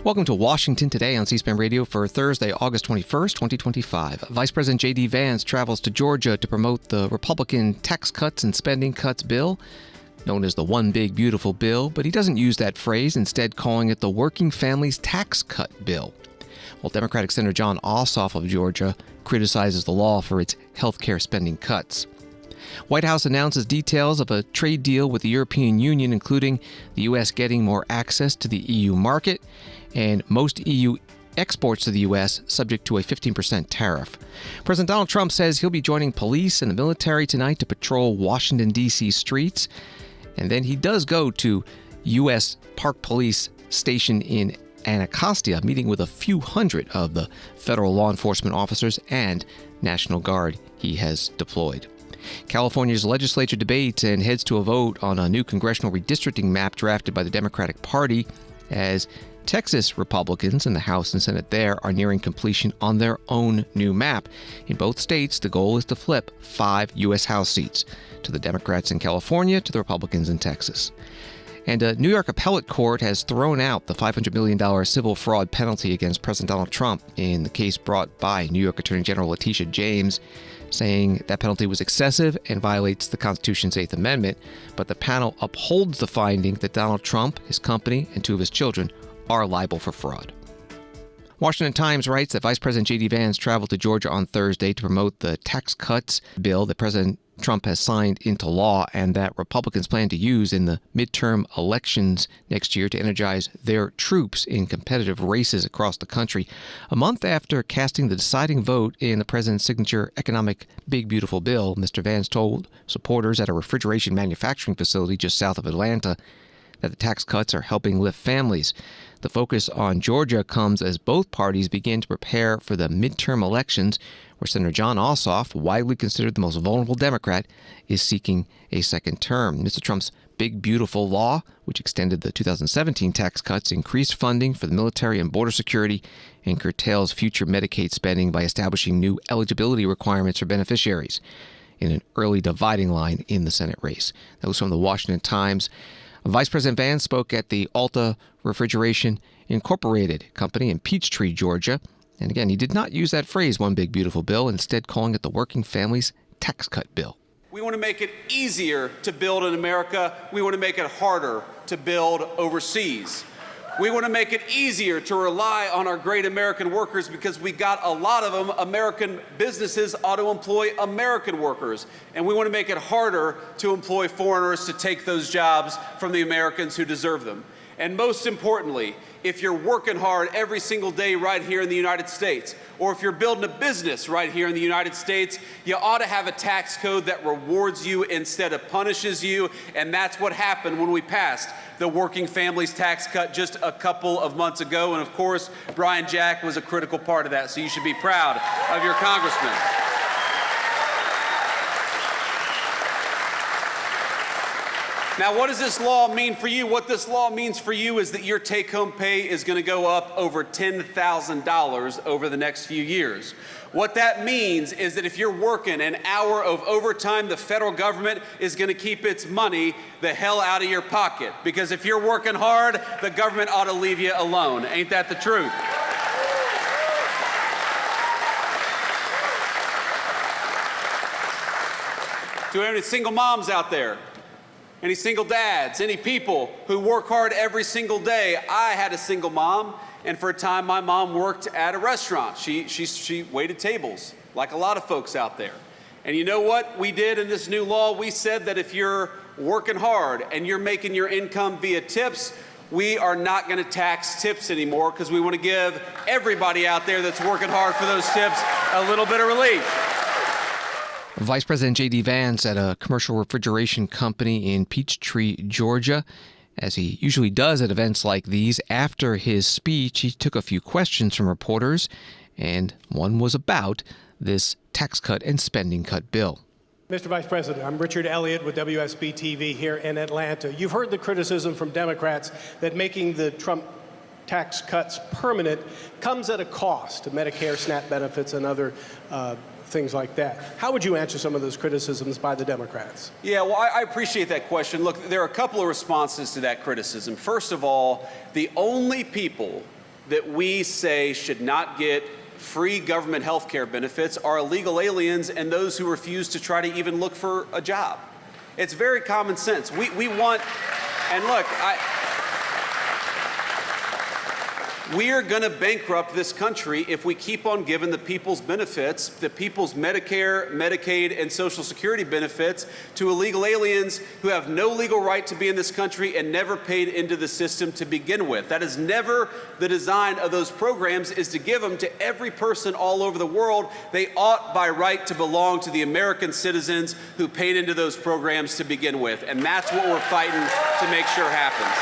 Welcome to Washington Today on C-SPAN Radio for Thursday, August 21st, 2025. Vice President JD Vance travels to Georgia to promote the Republican tax cuts and spending cuts bill, known as the One Big Beautiful Bill, but he doesn't use that phrase, instead calling it the Working Families Tax Cut Bill. While Democratic Senator John Ossoff of Georgia criticizes the law for its health care spending cuts. White House announces details of a trade deal with the European Union, including the U.S. getting more access to the EU market and most EU exports to the U.S. subject to a 15% tariff. President Donald Trump says he'll be joining police and the military tonight to patrol Washington, D.C. streets. And then he does go to U.S. Park Police Station in Anacostia, meeting with a few hundred of the federal law enforcement officers and National Guard he has deployed. California's legislature debates and heads to a vote on a new congressional redistricting map drafted by the Democratic Party, as Texas Republicans in the House and Senate there are nearing completion on their own new map. In both states, the goal is to flip 5 U.S. House seats to the Democrats in California, to the Republicans in Texas. And a New York appellate court has thrown out the $500 million civil fraud penalty against President Donald Trump in the case brought by New York Attorney General Letitia James, saying that penalty was excessive and violates the Constitution's 8th Amendment. But the panel upholds the finding that Donald Trump, his company, and 2 of his children are liable for fraud. Washington Times writes that Vice President JD Vance traveled to Georgia on Thursday to promote the tax cuts bill that President Trump has signed into law and that Republicans plan to use in the midterm elections next year to energize their troops in competitive races across the country. A month after casting the deciding vote in the president's signature economic Big Beautiful Bill, Mr. Vance told supporters at a refrigeration manufacturing facility just south of Atlanta that the tax cuts are helping lift families. The focus on Georgia comes as both parties begin to prepare for the midterm elections, where Senator John Ossoff, widely considered the most vulnerable Democrat, is seeking a second term. Mr. Trump's Big Beautiful Law, which extended the 2017 tax cuts, increased funding for the military and border security, and curtails future Medicaid spending by establishing new eligibility requirements for beneficiaries in an early dividing line in the Senate race. That was from the Washington Times. Vice President Vance spoke at the Alta Refrigeration Incorporated company in Peachtree, Georgia. And again, he did not use that phrase, One Big Beautiful Bill, instead calling it the Working Families Tax Cut Bill. We want to make it easier to build in America. We want to make it harder to build overseas. We want to make it easier to rely on our great American workers, because we got a lot of them. American businesses ought to employ American workers. And we want to make it harder to employ foreigners to take those jobs from the Americans who deserve them. And most importantly, if you're working hard every single day right here in the United States, or if you're building a business right here in the United States, you ought to have a tax code that rewards you instead of punishes you. And that's what happened when we passed the Working Families Tax Cut just a couple of months ago. And of course, Brian Jack was a critical part of that. So you should be proud of your congressman. Now, what does this law mean for you? What this law means for you is that your take-home pay is going to go up over $10,000 over the next few years. What that means is that if you're working an hour of overtime, the federal government is going to keep its money the hell out of your pocket. Because if you're working hard, the government ought to leave you alone. Ain't that the truth? Do we have any single moms out there? Any single dads, any people who work hard every single day? I had a single mom, and for a time my mom worked at a restaurant. She waited tables, like a lot of folks out there. And you know what we did in this new law? We said that if you're working hard and you're making your income via tips, we are not going to tax tips anymore, because we want to give everybody out there that's working hard for those tips a little bit of relief. Vice President JD Vance at a commercial refrigeration company in Peachtree, Georgia. As he usually does at events like these, after his speech, he took a few questions from reporters, and one was about this tax cut and spending cut bill. Mr. Vice President, I'm Richard Elliott with WSB-TV here in Atlanta. You've heard the criticism from Democrats that making the Trump tax cuts permanent comes at a cost to Medicare, SNAP benefits, and other things like that. How would you answer some of those criticisms by the Democrats? Yeah, well, I appreciate that question. Look, there are a couple of responses to that criticism. First of all, the only people that we say should not get free government health care benefits are illegal aliens and those who refuse to try to even look for a job. It's very common sense. We want, and look, we are going to bankrupt this country if we keep on giving the people's benefits, the people's Medicare, Medicaid, and Social Security benefits to illegal aliens who have no legal right to be in this country and never paid into the system to begin with. That is never the design of those programs, is to give them to every person all over the world. They ought by right to belong to the American citizens who paid into those programs to begin with. And that's what we're fighting to make sure happens.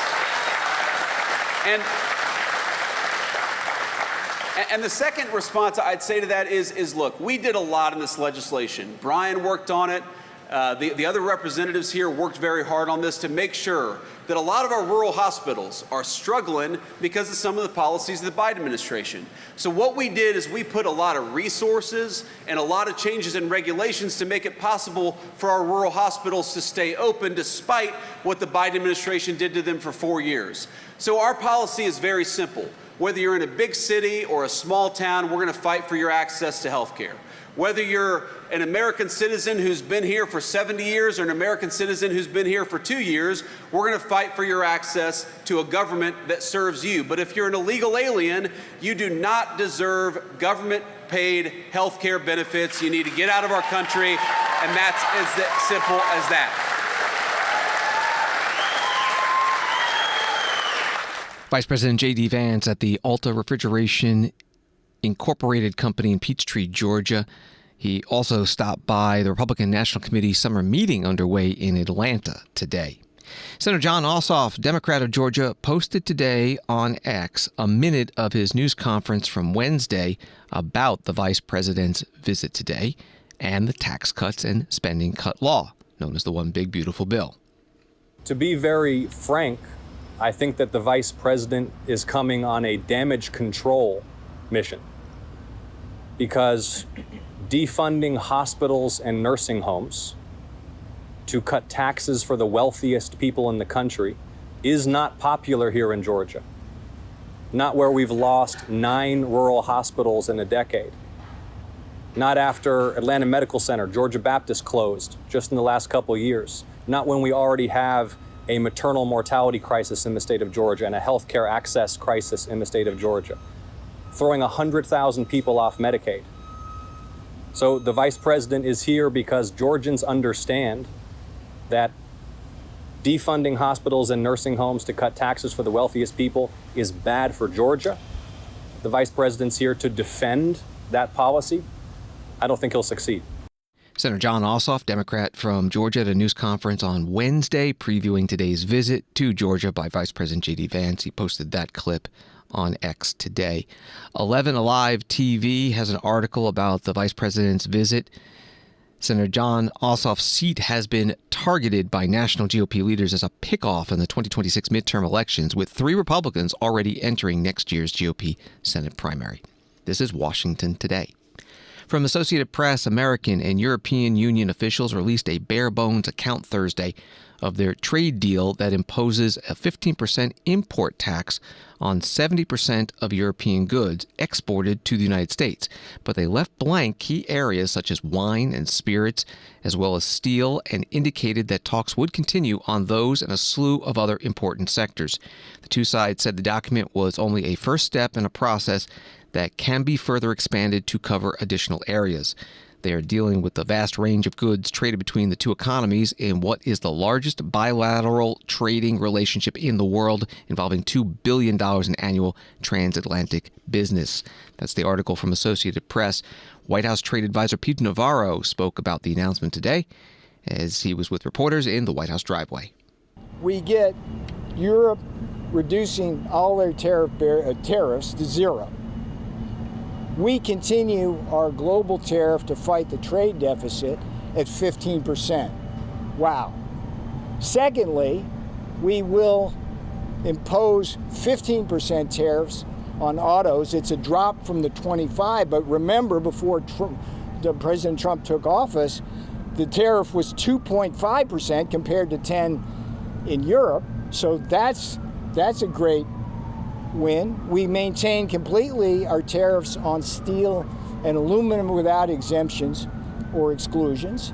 And the second response I'd say to that is look, we did a lot in this legislation. Brian worked on it. The other representatives here worked very hard on this to make sure that a lot of our rural hospitals are struggling because of some of the policies of the Biden administration. So what we did is we put a lot of resources and a lot of changes in regulations to make it possible for our rural hospitals to stay open despite what the Biden administration did to them for 4 years. So our policy is very simple. Whether you're in a big city or a small town, we're going to fight for your access to health care. Whether you're an American citizen who's been here for 70 years or an American citizen who's been here for 2 years, we're going to fight for your access to a government that serves you. But if you're an illegal alien, you do not deserve government-paid health care benefits. You need to get out of our country, and that's as simple as that. Vice President JD Vance at the Alta Refrigeration Incorporated Company in Peachtree, Georgia. He also stopped by the Republican National Committee summer meeting underway in Atlanta today. Senator John Ossoff, Democrat of Georgia, posted today on X a minute of his news conference from Wednesday about the vice president's visit today and the tax cuts and spending cut law, known as the One Big Beautiful Bill. To be very frank, I think that the vice president is coming on a damage control mission, because defunding hospitals and nursing homes to cut taxes for the wealthiest people in the country is not popular here in Georgia. Not where we've lost 9 rural hospitals in a decade. Not after Atlanta Medical Center, Georgia Baptist closed just in the last couple of years. Not when we already have a maternal mortality crisis in the state of Georgia and a healthcare access crisis in the state of Georgia, throwing 100,000 people off Medicaid. So the vice president is here because Georgians understand that defunding hospitals and nursing homes to cut taxes for the wealthiest people is bad for Georgia. The vice president's here to defend that policy. I don't think he'll succeed. Senator John Ossoff, Democrat from Georgia, at a news conference on Wednesday previewing today's visit to Georgia by Vice President JD Vance. He posted that clip on X today. 11 Alive TV has an article about the vice president's visit. Senator John Ossoff's seat has been targeted by national GOP leaders as a pickoff in the 2026 midterm elections, with 3 Republicans already entering next year's GOP Senate primary. This is Washington Today. From Associated Press, American and European Union officials released a bare-bones account Thursday of their trade deal that imposes a 15% import tax on 70% of European goods exported to the United States. But they left blank key areas such as wine and spirits, as well as steel, and indicated that talks would continue on those and a slew of other important sectors. The two sides said the document was only a first step in a process that can be further expanded to cover additional areas. They are dealing with the vast range of goods traded between the two economies in what is the largest bilateral trading relationship in the world, involving $2 billion in annual transatlantic business. That's the article from Associated Press. White House Trade Advisor Pete Navarro spoke about the announcement today as he was with reporters in the White House driveway. We get Europe reducing all their tariffs to zero. We continue our global tariff to fight the trade deficit at 15%. Wow. Secondly, we will impose 15% tariffs on autos. It's a drop from the 25, but remember, before President Trump took office, the tariff was 2.5% compared to 10 in Europe. So that's a great win. We maintain completely our tariffs on steel and aluminum without exemptions or exclusions.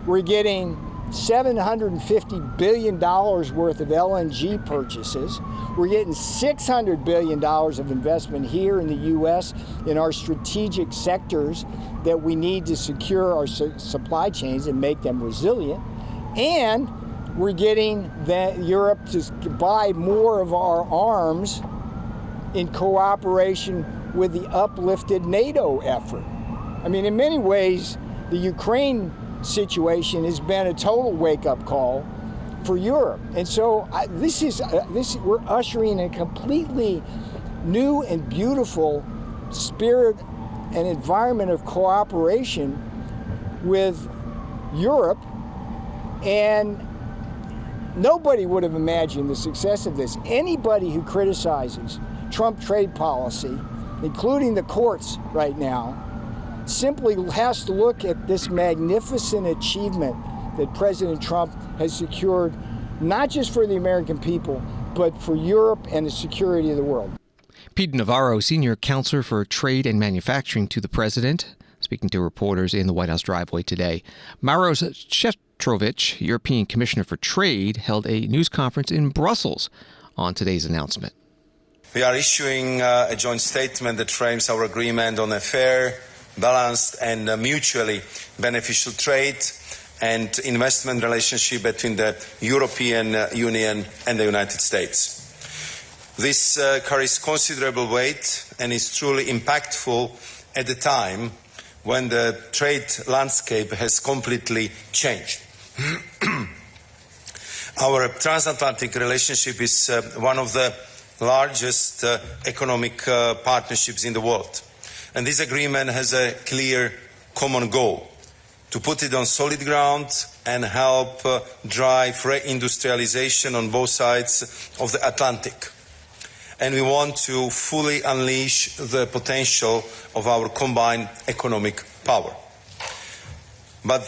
We're getting $750 billion worth of LNG purchases. We're getting $600 billion of investment here in the U.S. in our strategic sectors that we need to secure our supply chains and make them resilient. And we're getting Europe to buy more of our arms in cooperation with the uplifted NATO effort. I mean, in many ways, the Ukraine situation has been a total wake-up call for Europe. And so we're ushering a completely new and beautiful spirit and environment of cooperation with Europe. And nobody would have imagined the success of this. Anybody who criticizes Trump trade policy, including the courts right now, simply has to look at this magnificent achievement that President Trump has secured, not just for the American people, but for Europe and the security of the world. Pete Navarro, Senior Counselor for Trade and Manufacturing to the President, speaking to reporters in the White House driveway today. Maros Shevchovich, European Commissioner for Trade, held a news conference in Brussels on today's announcement. We are issuing a joint statement that frames our agreement on a fair, balanced and mutually beneficial trade and investment relationship between the European Union and the United States. This carries considerable weight and is truly impactful at a time when the trade landscape has completely changed. Our transatlantic relationship is one of the largest economic partnerships in the world. And this agreement has a clear common goal: to put it on solid ground and help drive reindustrialization on both sides of the Atlantic. And we want to fully unleash the potential of our combined economic power. But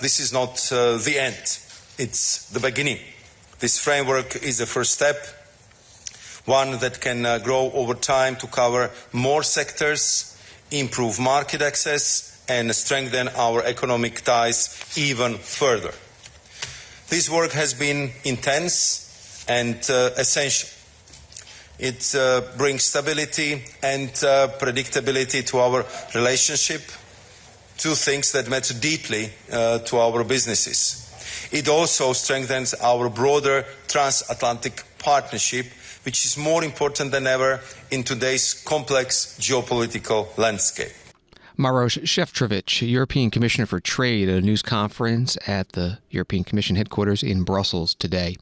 this is not the end. It's the beginning. This framework is the first step, one that can grow over time to cover more sectors, improve market access, and strengthen our economic ties even further. This work has been intense and essential. It brings stability and predictability to our relationship, two things that matter deeply to our businesses. It also strengthens our broader transatlantic partnership, which is more important than ever in today's complex geopolitical landscape. Maros Shevchovich, European Commissioner for Trade, at a news conference at the European Commission headquarters in Brussels today.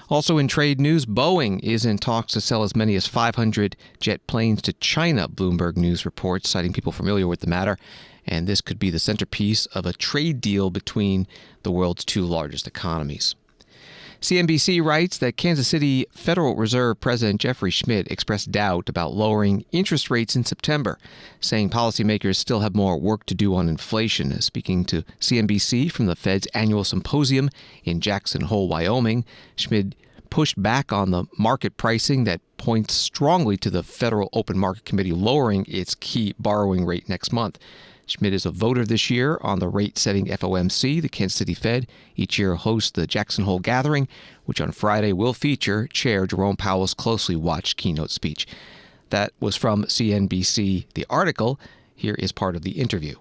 Also in trade news, Boeing is in talks to sell as many as 500 jet planes to China, Bloomberg News reports, citing people familiar with the matter. And this could be the centerpiece of a trade deal between the world's two largest economies. CNBC writes that Kansas City Federal Reserve President Jeffrey Schmidt expressed doubt about lowering interest rates in September, saying policymakers still have more work to do on inflation. Speaking to CNBC from the Fed's annual symposium in Jackson Hole, Wyoming, Schmidt pushed back on the market pricing that points strongly to the Federal Open Market Committee lowering its key borrowing rate next month. Schmidt is a voter this year on the rate-setting FOMC. The Kansas City Fed each year hosts the Jackson Hole Gathering, which on Friday will feature Chair Jerome Powell's closely watched keynote speech. That was from CNBC. The article here is part of the interview.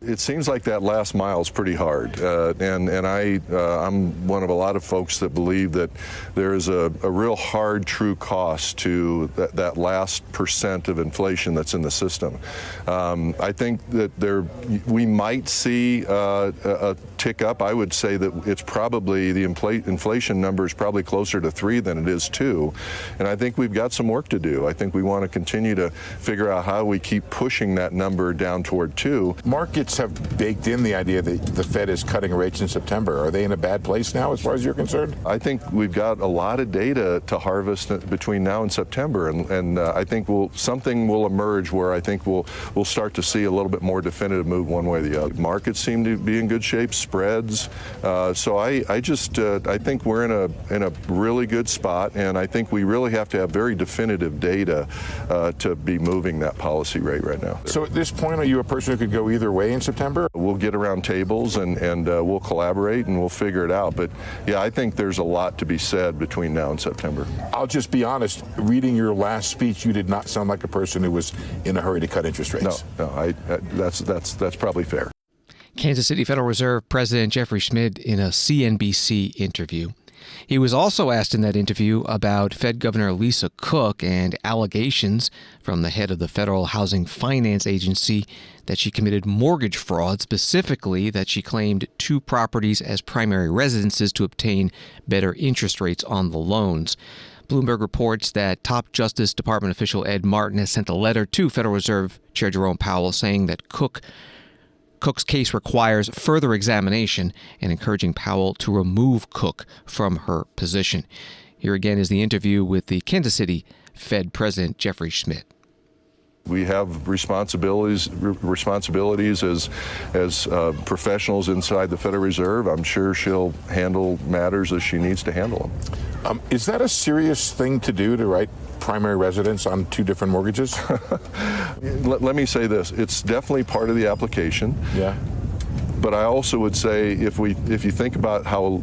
It seems like that last mile is pretty hard, and I'm one of a lot of folks that believe that there is a real hard, true cost to that last % of inflation that's in the system. I think that we might see a tick up. I would say that it's probably the inflation number is probably closer to 3 than it is 2, and I think we've got some work to do. I think we want to continue to figure out how we keep pushing that number down toward 2. Markets have baked in the idea that the Fed is cutting rates in September. Are they in a bad place now as far as you're concerned? I think we've got a lot of data to harvest between now and September, and I think something will emerge where I think we'll start to see a little bit more definitive move one way or the other. Markets seem to be in good shape. spreads. So I think we're in a really good spot, and I think we really have to have very definitive data to be moving that policy rate right now. So at this point, are you a person who could go either way in September? We'll get around tables and we'll collaborate and we'll figure it out. But yeah, I think there's a lot to be said between now and September. I'll just be honest, reading your last speech, you did not sound like a person who was in a hurry to cut interest rates. No, that's probably fair. Kansas City Federal Reserve President Jeffrey Schmidt in a CNBC interview. He was also asked in that interview about Fed Governor Lisa Cook and allegations from the head of the Federal Housing Finance Agency that she committed mortgage fraud, specifically that she claimed 2 properties as primary residences to obtain better interest rates on the loans. Bloomberg reports that top Justice Department official Ed Martin has sent a letter to Federal Reserve Chair Jerome Powell saying that Cook's case requires further examination and encouraging Powell to remove Cook from her position. Here again is the interview with the Kansas City Fed President Jeffrey Schmidt. We have responsibilities as professionals inside the Federal Reserve. I'm sure she'll handle matters as she needs to handle them. Is that a serious thing to do, to write primary residence on 2 different mortgages? Let me say this. It's definitely part of the application. Yeah. But I also would say if you think about how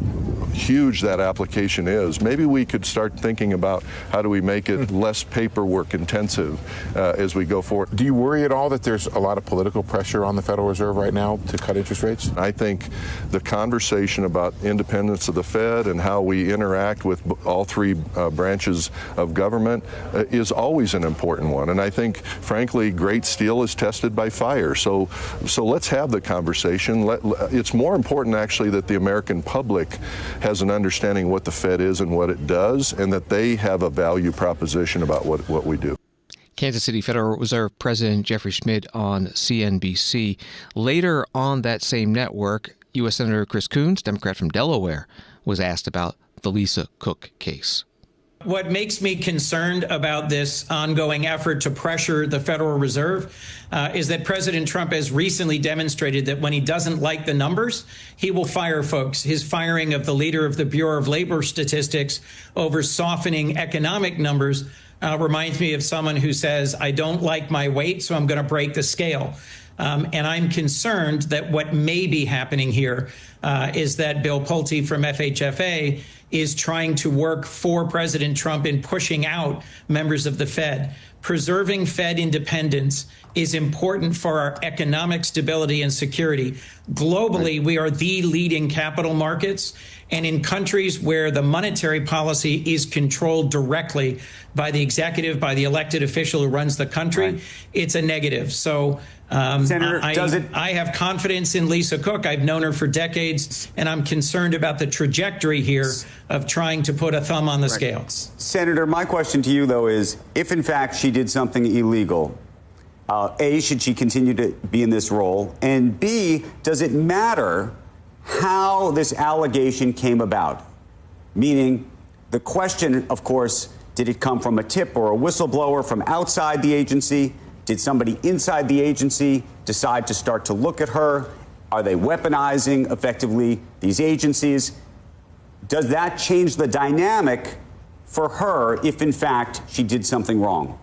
huge that application is, maybe we could start thinking about how do we make it less paperwork intensive as we go forward. Do you worry at all that there's a lot of political pressure on the Federal Reserve right now to cut interest rates? I think the conversation about independence of the Fed and how we interact with all 3 branches of government is always an important one. And I think, frankly, great steel is tested by fire. So let's have the conversation. It's more important, actually, that the American public has an understanding what the Fed is and what it does, and that they have a value proposition about what we do. Kansas City Federal Reserve President Jeffrey Schmidt on CNBC. Later on that same network, U.S. Senator Chris Coons, Democrat from Delaware, was asked about the Lisa Cook case. What makes me concerned about this ongoing effort to pressure the Federal Reserve is that President Trump has recently demonstrated that when he doesn't like the numbers, he will fire folks. His firing of the leader of the Bureau of Labor Statistics over softening economic numbers reminds me of someone who says, I don't like my weight, so I'm going to break the scale. And I'm concerned that what may be happening here is that Bill Pulte from FHFA is trying to work for President Trump in pushing out members of the Fed. Preserving Fed independence is important for our economic stability and security. Globally, we are the leading capital markets. And in countries where the monetary policy is controlled directly by the executive, by the elected official who runs the country, it's a negative. So Senator, I have confidence in Lisa Cook. I've known her for decades, and I'm concerned about the trajectory here of trying to put a thumb on the scale. Senator, my question to you, though, is if, in fact, she did something illegal, A, should she continue to be in this role? And B, does it matter how this allegation came about? Meaning, the question, of course, did it come from a tip or a whistleblower from outside the agency? Did somebody inside the agency decide to start to look at her? Are they weaponizing effectively these agencies? Does that change the dynamic for her if, in fact, she did something wrong?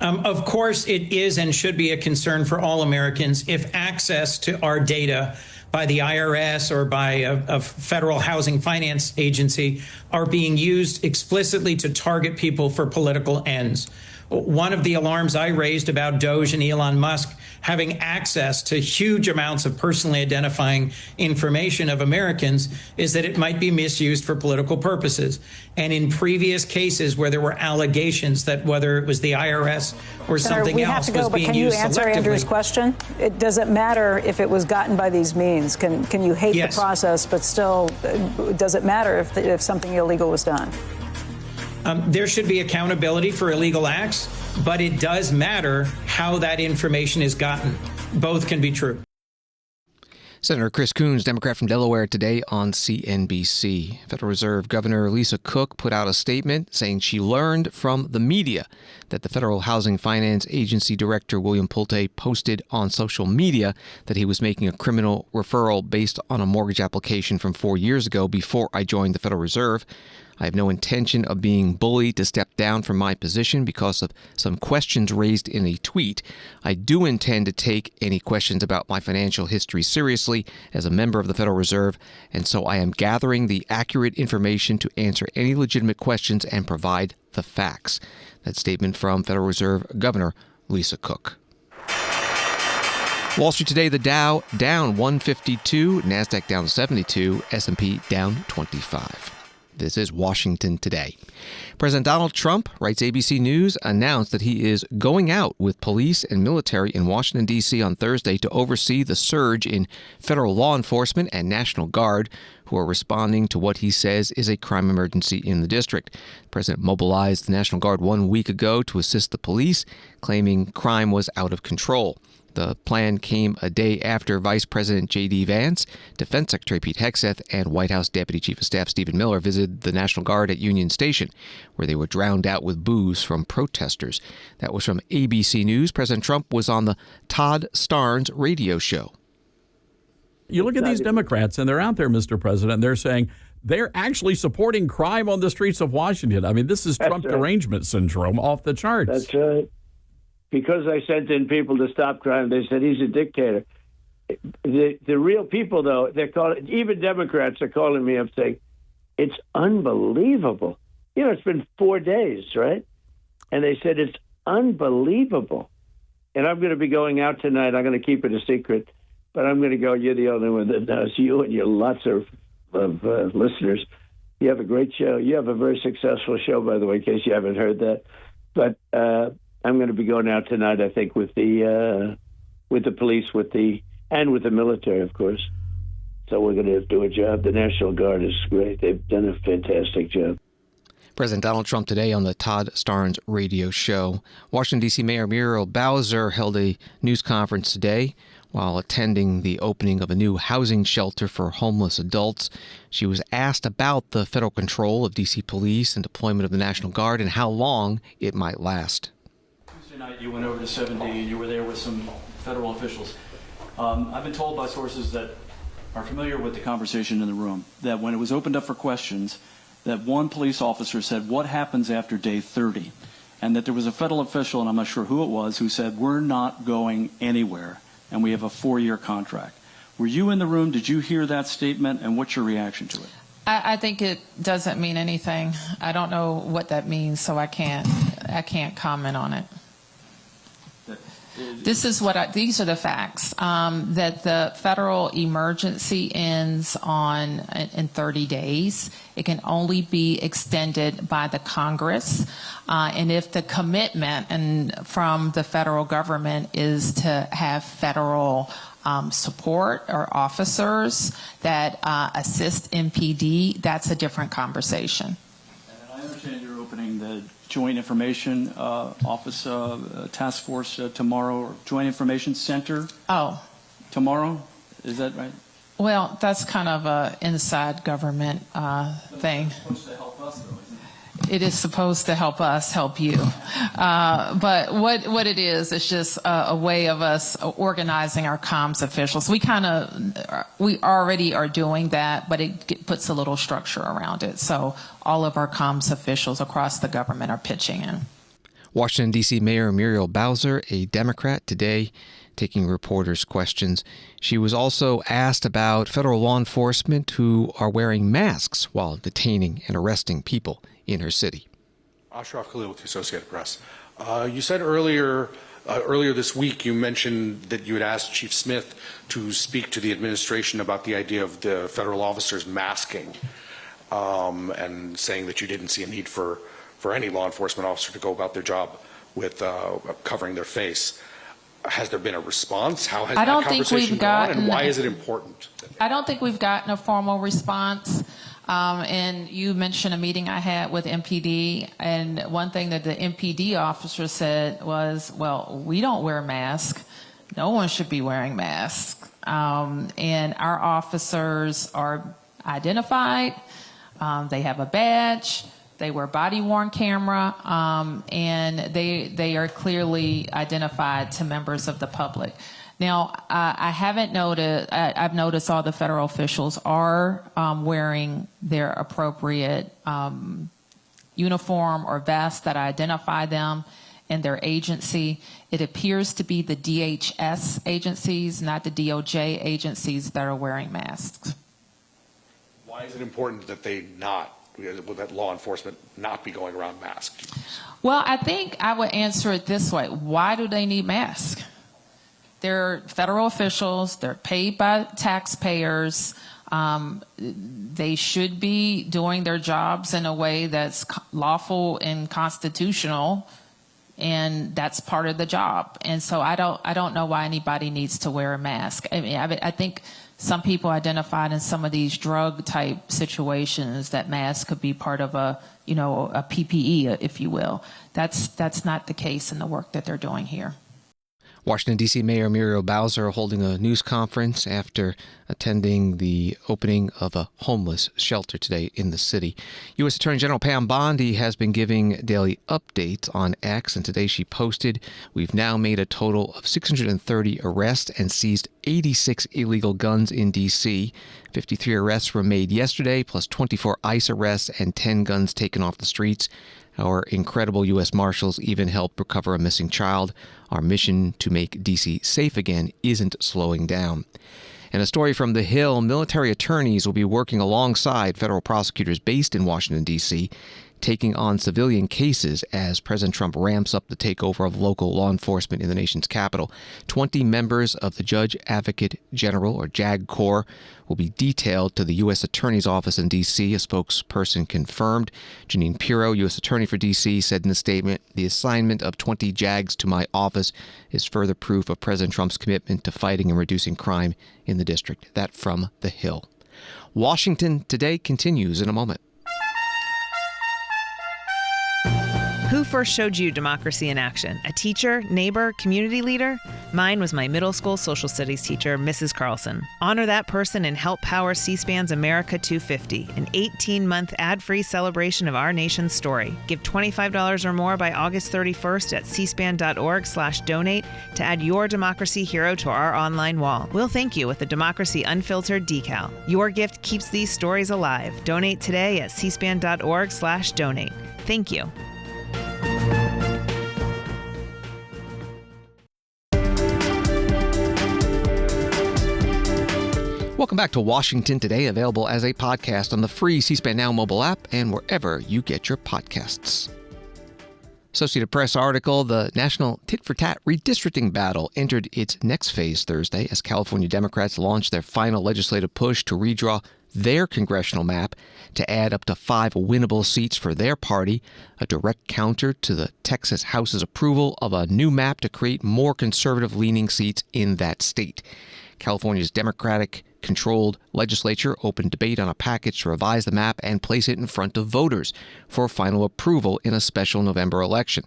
Of course, it is and should be a concern for all Americans if access to our data by the IRS or by a federal housing finance agency are being used explicitly to target people for political ends. One of the alarms I raised about Doge and Elon Musk having access to huge amounts of personally identifying information of Americans is that it might be misused for political purposes. And in previous cases where there were allegations that whether it was the IRS or something else was being used selectively. Can you answer Andrew's question? Does it matter if it was gotten by these means? Can you hate the process, but still, does it matter if something illegal was done? There should be accountability for illegal acts, but it does matter how that information is gotten. Both can be true. Senator Chris Coons, Democrat from Delaware, today on CNBC. Federal Reserve Governor Lisa Cook put out a statement saying she learned from the media that the Federal Housing Finance Agency Director William Pulte posted on social media that he was making a criminal referral based on a mortgage application from 4 years ago before I joined the Federal Reserve. I have no intention of being bullied to step down from my position because of some questions raised in a tweet. I do intend to take any questions about my financial history seriously as a member of the Federal Reserve, and so I am gathering the accurate information to answer any legitimate questions and provide the facts. That statement from Federal Reserve Governor Lisa Cook. Wall Street today, the Dow down 152, NASDAQ down 72, S&P down 25. This is Washington today. President Donald Trump, writes ABC News, announced that he is going out with police and military in Washington, D.C. on Thursday to oversee the surge in federal law enforcement and National Guard who are responding to what he says is a crime emergency in the district. The president mobilized the National Guard 1 week ago to assist the police, claiming crime was out of control. The plan came a day after Vice President JD Vance, Defense Secretary Pete Hegseth, and White House Deputy Chief of Staff Stephen Miller visited the National Guard at Union Station, where they were drowned out with boos from protesters. That was from ABC News. President Trump was on the Todd Starnes radio show. You look at these Democrats, and they're out there, Mr. President, they're saying they're actually supporting crime on the streets of Washington. I mean, this is Trump derangement syndrome off the charts. That's right. Because I sent in people to stop crime, they said he's a dictator. The real people, though, they're calling, even Democrats are calling me up saying, it's unbelievable. You know, it's been 4 days, right? And they said, it's unbelievable. And I'm going to be going out tonight. I'm going to keep it a secret, but I'm going to go. You're the only one that knows. You and your lots of listeners. You have a great show. You have a very successful show, by the way, in case you haven't heard that. But I'm going to be going out tonight, I think, with the police, and with the military, of course. So we're going to do a job. The National Guard is great. They've done a fantastic job. President Donald Trump today on the Todd Starnes radio show. Washington, D.C. Mayor Muriel Bowser held a news conference today while attending the opening of a new housing shelter for homeless adults. She was asked about the federal control of D.C. police and deployment of the National Guard and how long it might last. Tuesday night you went over to 7D and you were there with some federal officials. I've been told by sources that are familiar with the conversation in the room that when it was opened up for questions, that one police officer said, what happens after day 30? And that there was a federal official, and I'm not sure who it was, who said, we're not going anywhere, and we have a 4-year contract. Were you in the room? Did you hear that statement, and what's your reaction to it? I think it doesn't mean anything. I don't know what that means, so I can't comment on it. These are the facts, that the federal emergency ends in 30 days. It can only be extended by the Congress. And if the commitment from the federal government is to have federal support or officers that assist MPD, that's a different conversation. And I understand you're opening the Joint Information Office Task Force tomorrow, or Joint Information Center. Oh. Tomorrow? Is that right? Well, that's kind of a inside government thing. It's supposed to help us, though, isn't it? It is supposed to help us help you. But what it is, it's just a way of us organizing our comms officials. We already are doing that, but it puts a little structure around it. So all of our comms officials across the government are pitching in. Washington, D.C. Mayor Muriel Bowser, a Democrat, today taking reporters' questions. She was also asked about federal law enforcement who are wearing masks while detaining and arresting people in her city. Ossoff Khalil with the Associated Press. You said earlier this week, you mentioned that you had asked Chief Smith to speak to the administration about the idea of the federal officers masking, and saying that you didn't see a need for any law enforcement officer to go about their job with covering their face. Has there been a response? How has that conversation gone, and why is it important? I don't think we've gotten a formal response. And you mentioned a meeting I had with MPD, and one thing that the MPD officer said was, well, we don't wear masks. No one should be wearing masks. And our officers are identified. They have a badge. They wear body-worn camera, and they are clearly identified to members of the public. Now, I haven't noticed. I've noticed all the federal officials are wearing their appropriate uniform or vest that identify them and their agency. It appears to be the DHS agencies, not the DOJ agencies, that are wearing masks. Why is it important that that law enforcement not be going around masked? Well, I think I would answer it this way. Why do they need masks? They're federal officials. They're paid by taxpayers. They should be doing their jobs in a way that's lawful and constitutional, and that's part of the job. And so I don't know why anybody needs to wear a mask. I mean, I think some people identified in some of these drug type situations that masks could be part of a PPE, if you will. That's not the case in the work that they're doing here. Washington, D.C. Mayor Muriel Bowser holding a news conference after attending the opening of a homeless shelter today in the city. U.S. Attorney General Pam Bondi has been giving daily updates on X, and today she posted, "We've now made a total of 630 arrests and seized 86 illegal guns in D.C. 53 arrests were made yesterday, plus 24 ICE arrests and 10 guns taken off the streets. Our incredible U.S. Marshals even helped recover a missing child. Our mission to make D.C. safe again isn't slowing down." And a story from The Hill, military attorneys will be working alongside federal prosecutors based in Washington, D.C., taking on civilian cases as President Trump ramps up the takeover of local law enforcement in the nation's capital. 20 members of the Judge Advocate General, or JAG Corps, will be detailed to the U.S. Attorney's Office in D.C., a spokesperson confirmed. Janine Pirro, U.S. Attorney for D.C., said in a statement, "The assignment of 20 JAGs to my office is further proof of President Trump's commitment to fighting and reducing crime in the district." That from The Hill. Washington Today continues in a moment. Who first showed you democracy in action? A teacher, neighbor, community leader? Mine was my middle school social studies teacher, Mrs. Carlson. Honor that person and help power C-SPAN's America 250, an 18-month ad-free celebration of our nation's story. Give $25 or more by August 31st at cspan.org/donate to add your democracy hero to our online wall. We'll thank you with the Democracy Unfiltered decal. Your gift keeps these stories alive. Donate today at cspan.org/donate. Thank you. Welcome back to Washington Today, available as a podcast on the free C-SPAN Now mobile app and wherever you get your podcasts. Associated Press article, the national tit-for-tat redistricting battle entered its next phase Thursday as California Democrats launched their final legislative push to redraw their congressional map to add up to 5 winnable seats for their party, a direct counter to the Texas House's approval of a new map to create more conservative-leaning seats in that state. California's Democratic-controlled legislature opened debate on a package to revise the map and place it in front of voters for final approval in a special November election.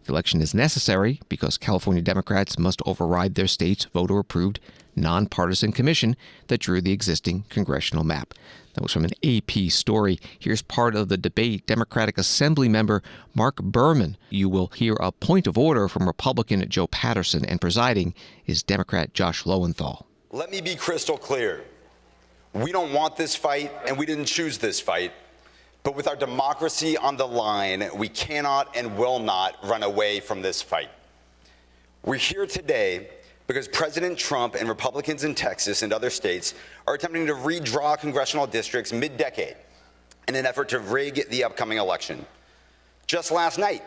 The election is necessary because California Democrats must override their state's voter-approved nonpartisan commission that drew the existing congressional map. That was from an AP story. Here's part of the debate. Democratic Assembly member Mark Berman. You will hear a point of order from Republican Joe Patterson, and presiding is Democrat Josh Lowenthal. Let me be crystal clear. We don't want this fight, and we didn't choose this fight. But with our democracy on the line, we cannot and will not run away from this fight. We're here today because President Trump and Republicans in Texas and other states are attempting to redraw congressional districts mid-decade in an effort to rig the upcoming election. Just last night,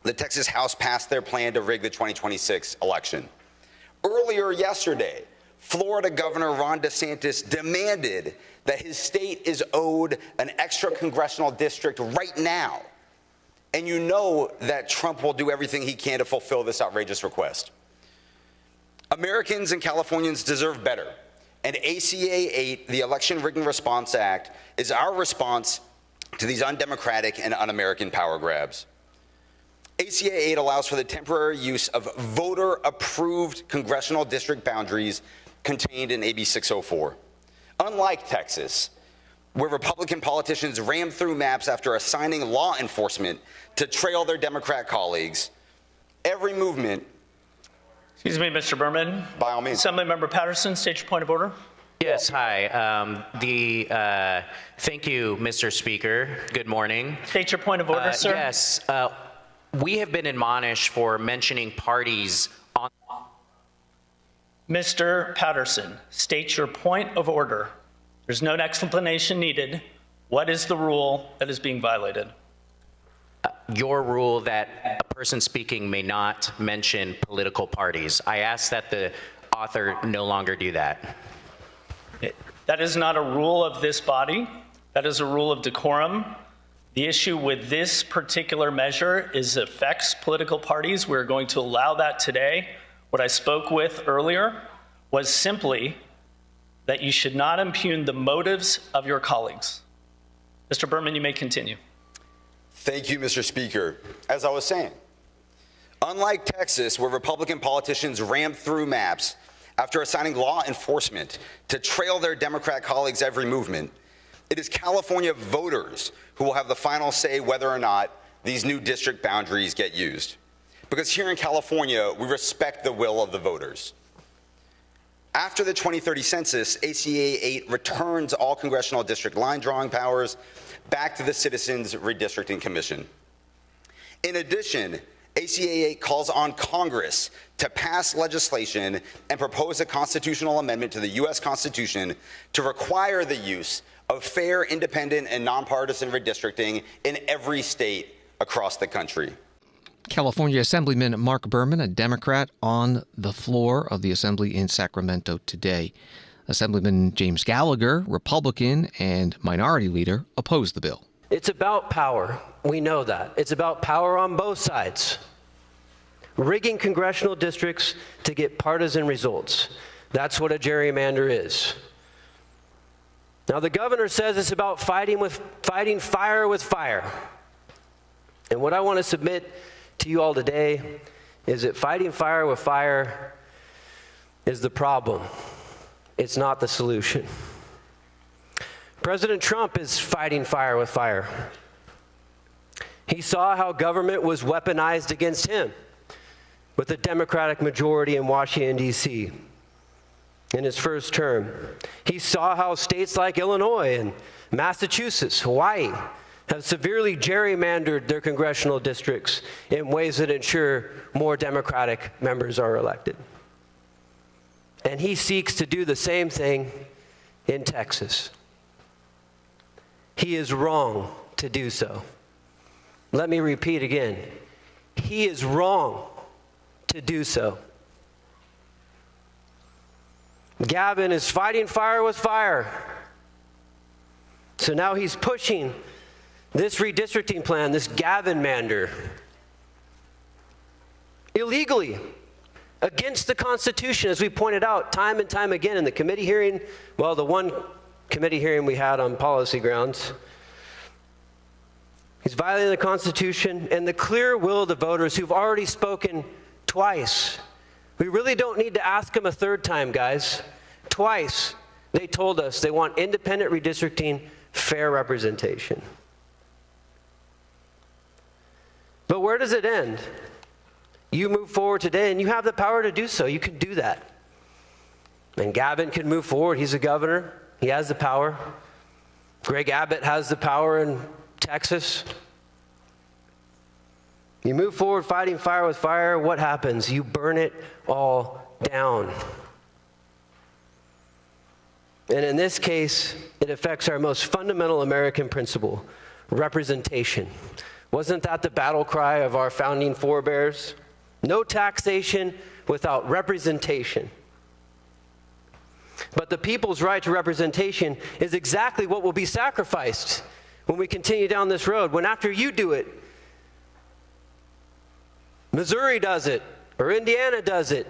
the Texas House passed their plan to rig the 2026 election. Earlier yesterday, Florida Governor Ron DeSantis demanded that his state is owed an extra congressional district right now. And you know that Trump will do everything he can to fulfill this outrageous request. Americans and Californians deserve better. And ACA 8, the Election Rigging Response Act, is our response to these undemocratic and un-American power grabs. ACA 8 allows for the temporary use of voter-approved congressional district boundaries contained in AB 604. Unlike Texas, where Republican politicians rammed through maps after assigning law enforcement to trail their Democrat colleagues, every movement. Excuse me, Mr. Berman. By all means. Assemblymember Patterson, state your point of order. Yes, hi. Thank you, Mr. Speaker. Good morning. State your point of order, sir. Yes, we have been admonished for mentioning parties on. Mr. Patterson, state your point of order. There's no explanation needed. What is the rule that is being violated? Your rule that a person speaking may not mention political parties. I ask that the author no longer do that. That is not a rule of this body. That is a rule of decorum. The issue with this particular measure is it affects political parties. We're going to allow that today. What I spoke with earlier was simply that you should not impugn the motives of your colleagues. Mr. Berman, you may continue. Thank you, Mr. Speaker. As I was saying, unlike Texas, where Republican politicians rammed through maps after assigning law enforcement to trail their Democrat colleagues' every movement, it is California voters who will have the final say whether or not these new district boundaries get used. Because here in California, we respect the will of the voters. After the 2030 census, ACA 8 returns all congressional district line drawing powers back to the Citizens Redistricting Commission. In addition, ACA 8 calls on Congress to pass legislation and propose a constitutional amendment to the U.S. Constitution to require the use of fair, independent, and nonpartisan redistricting in every state across the country. California Assemblyman Mark Berman, a Democrat, on the floor of the Assembly in Sacramento today. Assemblyman James Gallagher, Republican and Minority Leader, opposed the bill. It's about power. We know that. It's about power on both sides. Rigging congressional districts to get partisan results. That's what a gerrymander is. Now, the governor says it's about fighting fire with fire. And what I want to submit to you all today is that fighting fire with fire is the problem. It's not the solution. President Trump is fighting fire with fire. He saw how government was weaponized against him with a Democratic majority in Washington, D.C. in his first term. He saw how states like Illinois and Massachusetts, Hawaii, have severely gerrymandered their congressional districts in ways that ensure more Democratic members are elected. And he seeks to do the same thing in Texas. He is wrong to do so. Let me repeat again. He is wrong to do so. Gavin is fighting fire with fire. So now he's pushing this redistricting plan, this Gavin-mander, illegally, against the Constitution, as we pointed out time and time again in the committee hearing, well, the one committee hearing we had on policy grounds. He's violating the Constitution and the clear will of the voters who've already spoken twice. We really don't need to ask them a third time, guys. Twice, they told us they want independent redistricting, fair representation. But where does it end? You move forward today, and you have the power to do so. You can do that. And Gavin can move forward. He's a governor. He has the power. Greg Abbott has the power in Texas. You move forward fighting fire with fire, what happens? You burn it all down. And in this case, it affects our most fundamental American principle, representation. Wasn't that the battle cry of our founding forebears? No taxation without representation. But the people's right to representation is exactly what will be sacrificed when we continue down this road. When after you do it, Missouri does it, or Indiana does it,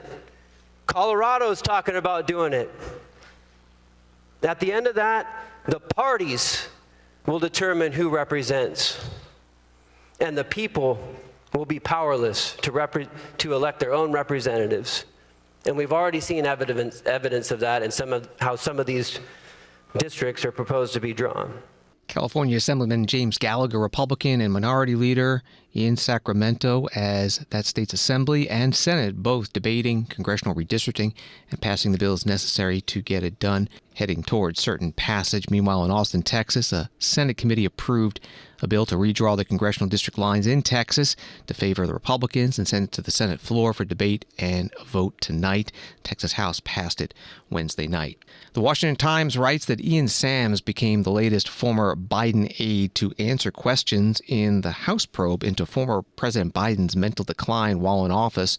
Colorado's talking about doing it. At the end of that, the parties will determine who represents. And the people will be powerless to elect their own representatives And we've already seen evidence of that and how some of these districts are proposed to be drawn. California Assemblyman James Gallagher, Republican and Minority Leader in Sacramento, as that state's Assembly and Senate both debating congressional redistricting and passing the bills necessary to get it done, heading towards certain passage. Meanwhile, in Austin, Texas, a Senate committee approved a bill to redraw the congressional district lines in Texas to favor the Republicans and send it to the Senate floor for debate and a vote tonight. Texas House passed it Wednesday night. The Washington Times writes that Ian Sams became the latest former Biden aide to answer questions in the House probe into former President Biden's mental decline while in office.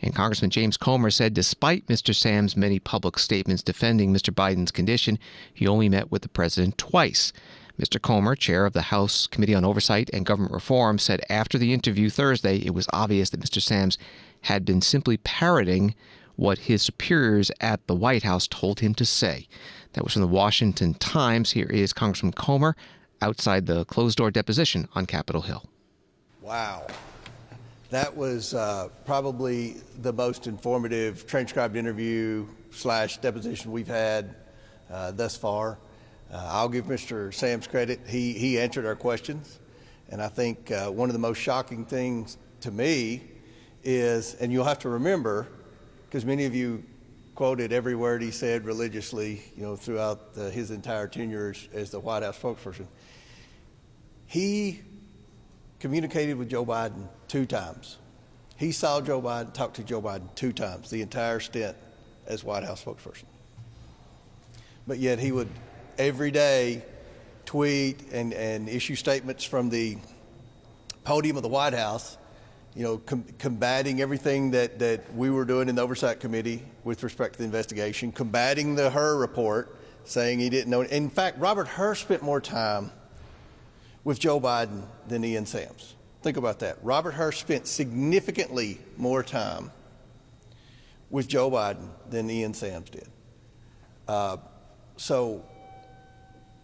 And Congressman James Comer said despite Mr. Sams' many public statements defending Mr. Biden's condition, he only met with the president twice. Mr. Comer, chair of the House Committee on Oversight and Government Reform, said after the interview Thursday it was obvious that Mr. Sams had been simply parroting what his superiors at the White House told him to say. That was from the Washington Times. Here is Congressman Comer outside the closed-door deposition on Capitol Hill. Wow. That was probably the most informative transcribed interview / deposition we've had thus far. I'll give Mr. Sams credit. He answered our questions. And I think one of the most shocking things to me is, and you'll have to remember, because many of you quoted every word he said religiously, throughout his entire tenure as the White House spokesperson. He communicated with Joe Biden 2 times. He saw Joe Biden, talked to Joe Biden 2 times, the entire stint as White House spokesperson. But yet he would every day tweet and issue statements from the podium of the White House, combating everything that we were doing in the Oversight Committee with respect to the investigation, combating the Hur report, saying he didn't know. In fact, Robert Hur spent more time with Joe Biden than Ian Sams. Think about that. Robert Hur spent significantly more time with Joe Biden than Ian Sams did. So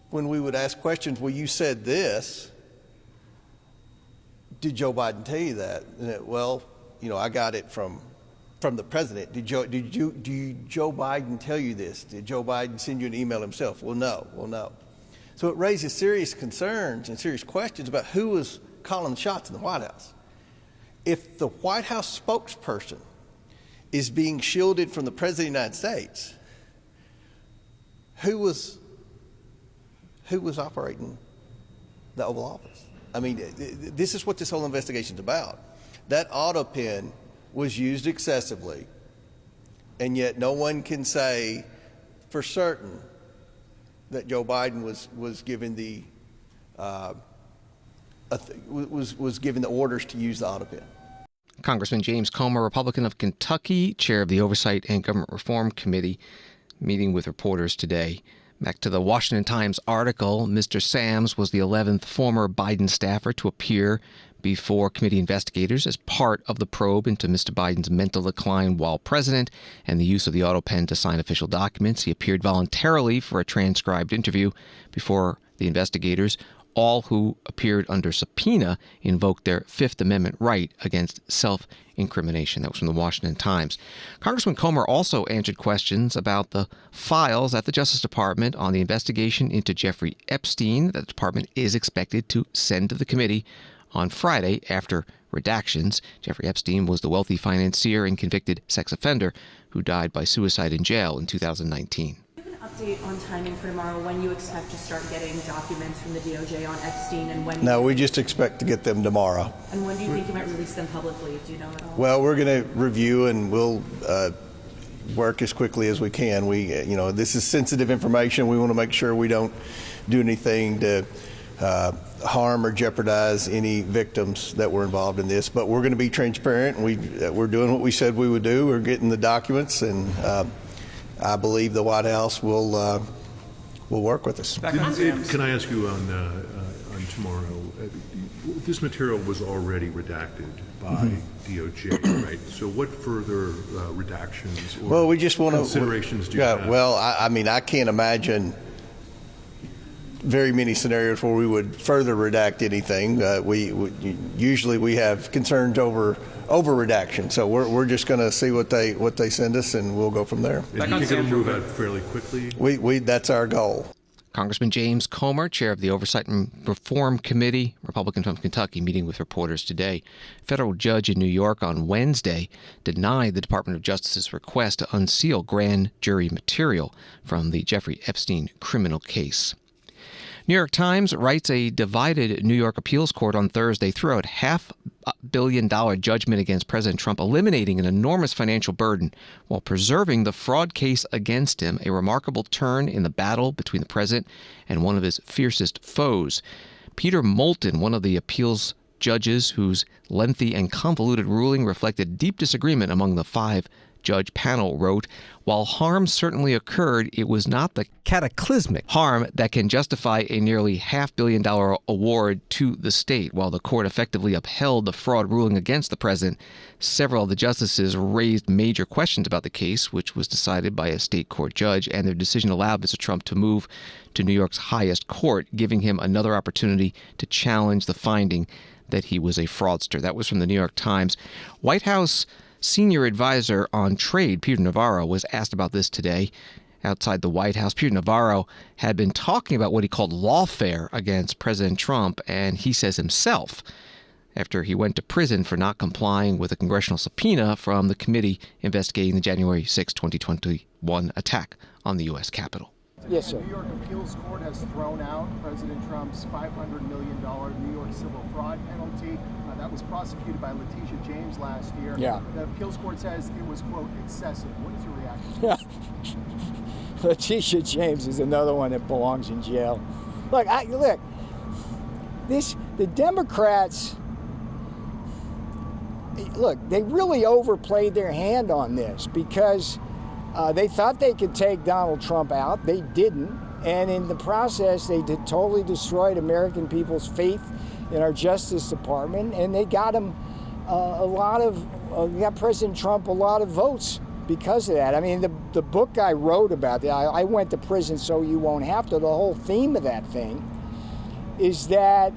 when we would ask questions, well, you said this, did Joe Biden tell you that? And well, I got it from the president. Did Joe Biden tell you this? Did Joe Biden send you an email himself? Well, no. So it raises serious concerns and serious questions about who was calling the shots in the White House. If the White House spokesperson is being shielded from the President of the United States, who was operating the Oval Office? I mean, this is what this whole investigation is about. That auto pen was used excessively, and yet no one can say for certain that Joe Biden was given the orders to use the auto pen. Congressman James Comer, Republican of Kentucky, chair of the Oversight and Government Reform Committee, meeting with reporters today. Back to the Washington Times article, Mr. Sams was the 11th former Biden staffer to appear before committee investigators as part of the probe into Mr. Biden's mental decline while president and the use of the auto pen to sign official documents. He appeared voluntarily for a transcribed interview before the investigators. All who appeared under subpoena invoked their Fifth Amendment right against self-incrimination. That was from the Washington Times. Congressman Comer also answered questions about the files at the Justice Department on the investigation into Jeffrey Epstein that the department is expected to send to the committee on Friday after redactions. Jeffrey Epstein was the wealthy financier and convicted sex offender who died by suicide in jail in 2019. Update on timing for tomorrow, when you expect to start getting documents from the DOJ on Epstein, and when? No, we just expect to get them tomorrow. And when do you think you might release them publicly? Do you know at all? Well, we're going to review and we'll work as quickly as we can. This is sensitive information. We want to make sure we don't do anything to harm or jeopardize any victims that were involved in this. But we're going to be transparent. We're doing what we said we would do. We're getting the documents, and I believe the White House will work with us. Can I ask you on tomorrow? This material was already redacted by DOJ, right? So what further redactions or we just want considerations do you have? Well, I mean, I can't imagine very many scenarios where we would further redact anything. Usually we have concerns over redaction, so we're just going to see what they send us, and we'll go from there. And you think it'll move out fairly quickly? That's our goal. Congressman James Comer, chair of the Oversight and Reform Committee, Republican from Kentucky, meeting with reporters today. A federal judge in New York on Wednesday denied the Department of Justice's request to unseal grand jury material from the Jeffrey Epstein criminal case. New York Times writes a divided New York appeals court on Thursday threw out $500 million judgment against President Trump, eliminating an enormous financial burden while preserving the fraud case against him, a remarkable turn in the battle between the president and one of his fiercest foes. Peter Moulton, one of the appeals judges whose lengthy and convoluted ruling reflected deep disagreement among the five-judge panel, wrote, "While harm certainly occurred, it was not the cataclysmic harm that can justify a nearly $500 million award to the state." While the court effectively upheld the fraud ruling against the president, several of the justices raised major questions about the case, which was decided by a state court judge, and their decision allowed Mr. Trump to move to New York's highest court, giving him another opportunity to challenge the finding that he was a fraudster. That was from the New York Times. White House Senior Advisor on Trade, Peter Navarro, was asked about this today outside the White House. Peter Navarro had been talking about what he called lawfare against President Trump, and he says himself, after he went to prison for not complying with a congressional subpoena from the committee investigating the January 6, 2021 attack on the U.S. Capitol. Yes, sir. The New York Appeals Court has thrown out President Trump's $500 million New York civil fraud penalty. That was prosecuted by Letitia James last year. Yeah. The appeals court says it was, quote, excessive. What is your reaction to that? Letitia James is another one that belongs in jail. Look, the Democrats, they really overplayed their hand on this because they thought they could take Donald Trump out. They didn't. And in the process, they totally destroyed American people's faith in our Justice Department, and they got him got President Trump a lot of votes because of that. I mean, the book I wrote about that, I went to prison so you won't have to, the whole theme of that thing is that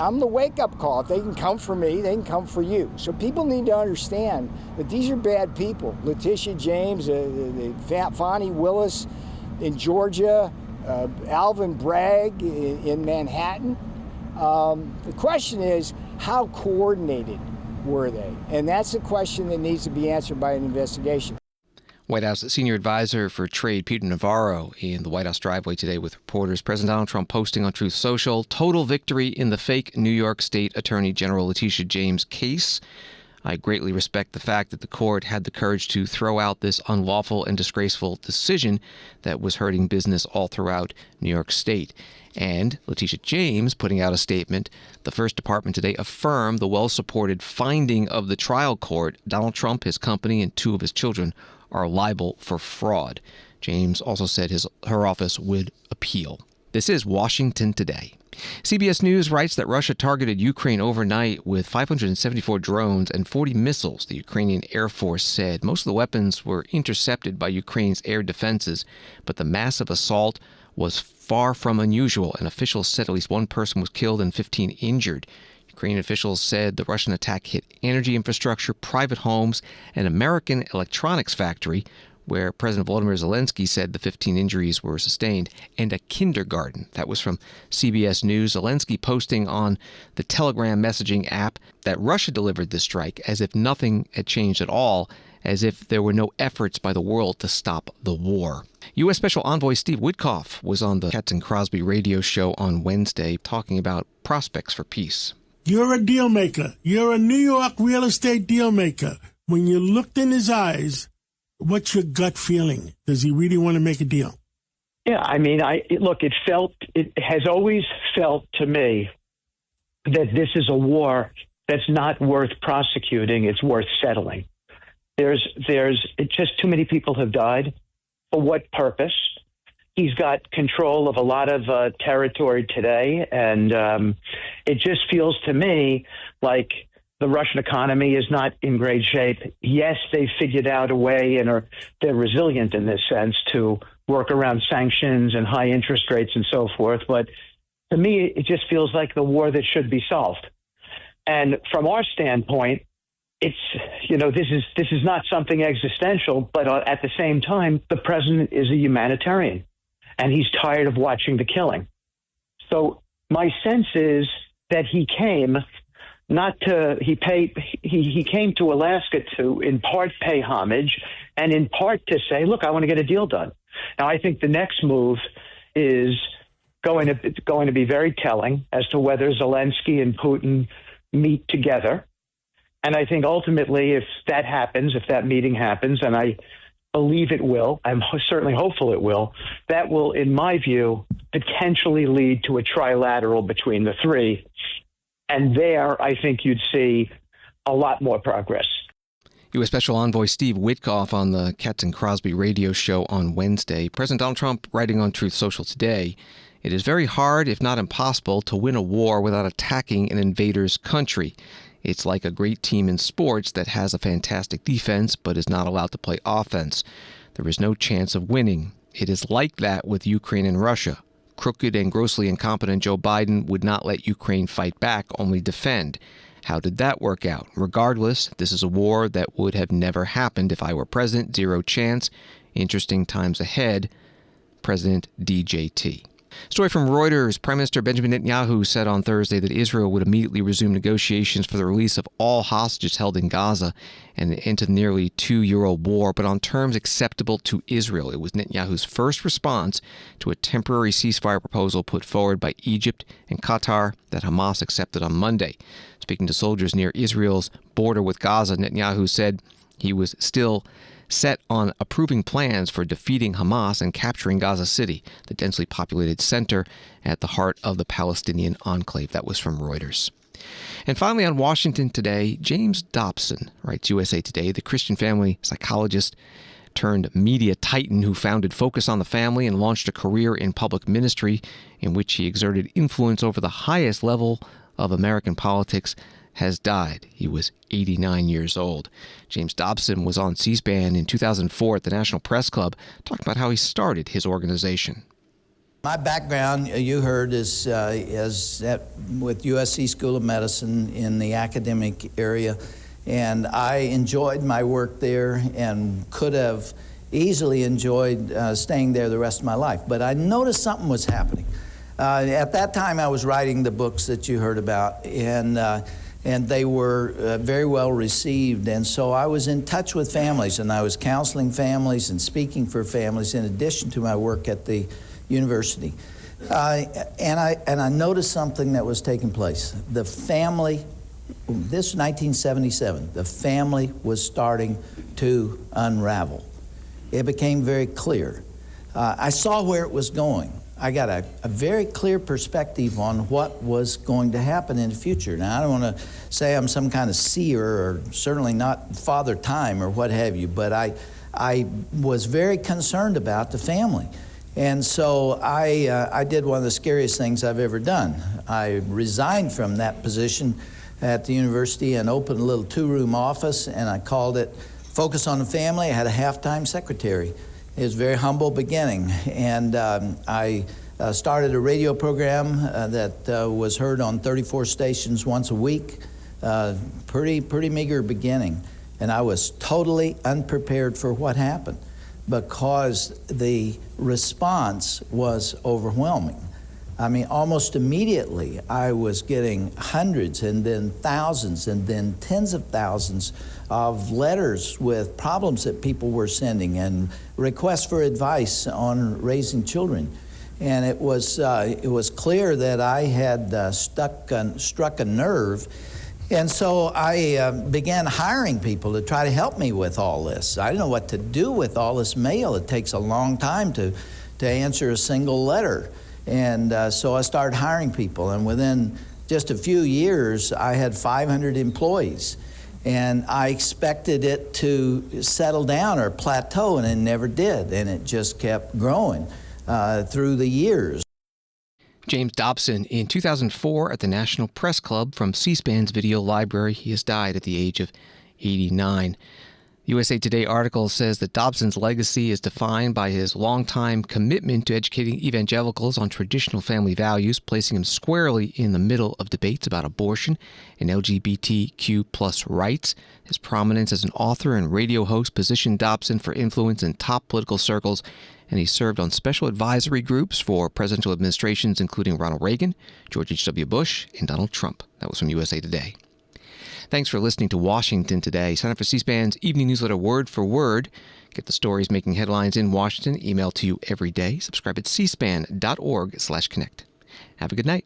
I'm the wake-up call. If they can come for me, they can come for you. So people need to understand that these are bad people. Letitia James, Fani Willis in Georgia, Alvin Bragg in Manhattan. The question is, how coordinated were they? And that's a question that needs to be answered by an investigation. White House Senior Advisor for Trade Peter Navarro in the White House driveway today with reporters. President Donald Trump posting on Truth Social, total victory in the fake New York State Attorney General Letitia James case. I greatly respect the fact that the court had the courage to throw out this unlawful and disgraceful decision that was hurting business all throughout New York State. And Letitia James putting out a statement. The First Department today affirmed the well-supported finding of the trial court. Donald Trump, his company, and two of his children are liable for fraud. James also said her office would appeal. This is Washington Today. CBS News writes that Russia targeted Ukraine overnight with 574 drones and 40 missiles, the Ukrainian Air Force said. Most of the weapons were intercepted by Ukraine's air defenses, but the massive assault was far from unusual, and officials said at least one person was killed and 15 injured. Ukrainian officials said the Russian attack hit energy infrastructure, private homes, an American electronics factory, where President Volodymyr Zelensky said the 15 injuries were sustained, and a kindergarten. That was from CBS News. Zelensky posting on the Telegram messaging app that Russia delivered this strike as if nothing had changed at all, as if there were no efforts by the world to stop the war. U.S. Special Envoy Steve Witkoff was on the Katz and Crosby radio show on Wednesday talking about prospects for peace. You're a deal maker. You're a New York real estate deal maker. When you looked in his eyes, what's your gut feeling? Does he really want to make a deal? Yeah, I mean, it has always felt to me that this is a war that's not worth prosecuting. It's worth settling. There's just too many people have died. For what purpose? He's got control of a lot of territory today, and it just feels to me like the Russian economy is not in great shape. Yes, they figured out a way, and they're resilient in this sense, to work around sanctions and high interest rates and so forth. But to me, it just feels like the war that should be solved. And from our standpoint, it's, this is not something existential, but at the same time, the president is a humanitarian and he's tired of watching the killing. So my sense is that he came he came to Alaska to in part pay homage and in part to say, look, I want to get a deal done. Now, I think the next move is going to be very telling as to whether Zelensky and Putin meet together. And I think ultimately, if that meeting happens, and I believe it will, I'm certainly hopeful it will, that will, in my view, potentially lead to a trilateral between the three. And there, I think you'd see a lot more progress. U.S. Special Envoy Steve Witkoff on the Katz and Crosby radio show on Wednesday. President Donald Trump writing on Truth Social today, "It is very hard, if not impossible, to win a war without attacking an invader's country. It's like a great team in sports that has a fantastic defense but is not allowed to play offense. There is no chance of winning. It is like that with Ukraine and Russia. Crooked and grossly incompetent Joe Biden would not let Ukraine fight back, only defend. How did that work out? Regardless, this is a war that would have never happened if I were president. Zero chance. Interesting times ahead. President DJT." Story from Reuters. Prime Minister Benjamin Netanyahu said on Thursday that Israel would immediately resume negotiations for the release of all hostages held in Gaza and end the nearly 2-year-old war, but on terms acceptable to Israel. It was Netanyahu's first response to a temporary ceasefire proposal put forward by Egypt and Qatar that Hamas accepted on Monday. Speaking to soldiers near Israel's border with Gaza, Netanyahu said he was still set on approving plans for defeating Hamas and capturing Gaza City, the densely populated center at the heart of the Palestinian enclave. That was from Reuters. And finally, on Washington Today, James Dobson, writes USA Today, the Christian family psychologist turned media titan who founded Focus on the Family and launched a career in public ministry in which he exerted influence over the highest level of American politics, has died. He was 89 years old. James Dobson was on C-SPAN in 2004 at the National Press Club, talking about how he started his organization. My background, you heard, is with USC School of Medicine in the academic area, and I enjoyed my work there and could have easily enjoyed staying there the rest of my life. But I noticed something was happening. At that time, I was writing the books that you heard about, and they were very well received. And so I was in touch with families, and I was counseling families and speaking for families in addition to my work at the university. And I noticed something that was taking place. The family, this was 1977, the family was starting to unravel. It became very clear. I saw where it was going. I got a very clear perspective on what was going to happen in the future. Now, I don't want to say I'm some kind of seer, or certainly not Father Time or what have you, but I was very concerned about the family. And so I did one of the scariest things I've ever done. I resigned from that position at the university and opened a little 2-room office, and I called it Focus on the Family. I had a half-time secretary. It was a very humble beginning, and I started a radio program that was heard on 34 stations once a week. Pretty meager beginning, and I was totally unprepared for what happened because the response was overwhelming. I mean, almost immediately, I was getting hundreds and then thousands and then tens of thousands of letters with problems that people were sending and requests for advice on raising children. And it was clear that I had struck a nerve. And so I began hiring people to try to help me with all this. I didn't know what to do with all this mail. It takes a long time to answer a single letter. And so I started hiring people, and within just a few years, I had 500 employees. And I expected it to settle down or plateau, and it never did. And it just kept growing through the years. James Dobson in 2004 at the National Press Club from C-SPAN's video library. He has died at the age of 89. USA Today article says that Dobson's legacy is defined by his longtime commitment to educating evangelicals on traditional family values, placing him squarely in the middle of debates about abortion and LGBTQ plus rights. His prominence as an author and radio host positioned Dobson for influence in top political circles, and he served on special advisory groups for presidential administrations including Ronald Reagan, George H.W. Bush, and Donald Trump. That was from USA Today. Thanks for listening to Washington Today. Sign up for C-SPAN's evening newsletter Word for Word. Get the stories making headlines in Washington emailed to you every day. Subscribe at cspan.org/connect. Have a good night.